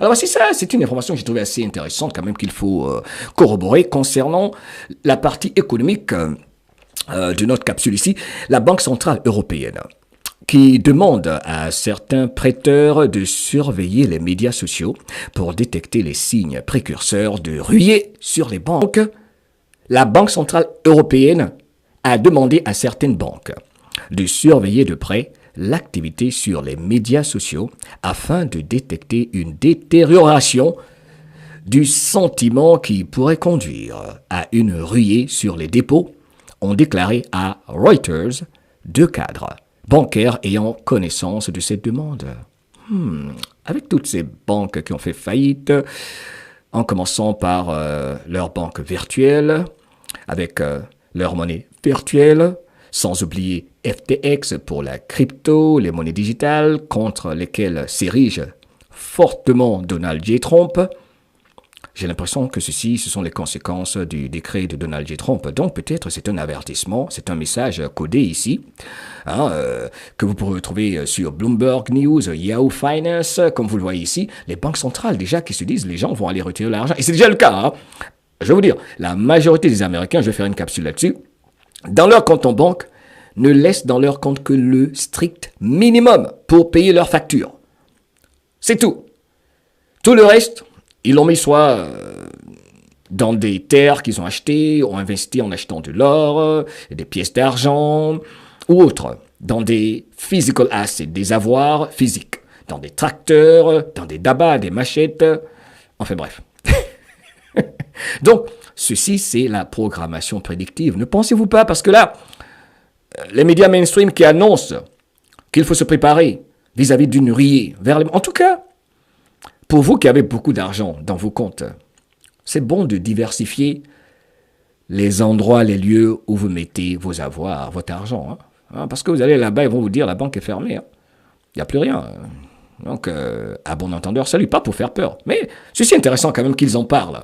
Alors voici ça, c'est une information que j'ai trouvée assez intéressante quand même qu'il faut corroborer concernant la partie économique de notre capsule ici, la Banque Centrale Européenne qui demande à certains prêteurs de surveiller les médias sociaux pour détecter les signes précurseurs de ruée sur les banques. La Banque Centrale Européenne a demandé à certaines banques de surveiller de près l'activité sur les médias sociaux afin de détecter une détérioration du sentiment qui pourrait conduire à une ruée sur les dépôts, ont déclaré à Reuters deux cadres bancaires ayant connaissance de cette demande. Avec toutes ces banques qui ont fait faillite, en commençant par leur banque virtuelle, avec leur monnaie virtuelle, sans oublier FTX pour la crypto, les monnaies digitales contre lesquelles s'érige fortement Donald J. Trump. J'ai l'impression que ce sont les conséquences du décret de Donald J. Trump. Donc peut-être c'est un avertissement, c'est un message codé ici, que vous pourrez retrouver sur Bloomberg News, Yahoo Finance, comme vous le voyez ici. Les banques centrales déjà qui se disent les gens vont aller retirer l'argent. Et c'est déjà le cas. Je vais vous dire, la majorité des Américains, je vais faire une capsule là-dessus, dans leur compte en banque, ne laissent dans leur compte que le strict minimum pour payer leurs factures. C'est tout. Tout le reste, ils l'ont mis soit dans des terres qu'ils ont achetées, ont investi en achetant de l'or, des pièces d'argent, ou autres, dans des physical assets, des avoirs physiques, dans des tracteurs, dans des dabas, des machettes, enfin bref. Donc, ceci, c'est la programmation prédictive. Ne pensez-vous pas, parce que là, les médias mainstream qui annoncent qu'il faut se préparer vis-à-vis d'une ruée vers les... En tout cas, pour vous qui avez beaucoup d'argent dans vos comptes, c'est bon de diversifier les endroits, les lieux où vous mettez vos avoirs, votre argent. Parce que vous allez là-bas, ils vont vous dire la banque est fermée. Il n'y a plus rien. Donc, à bon entendeur, salut, pas pour faire peur. Mais ceci est intéressant quand même qu'ils en parlent.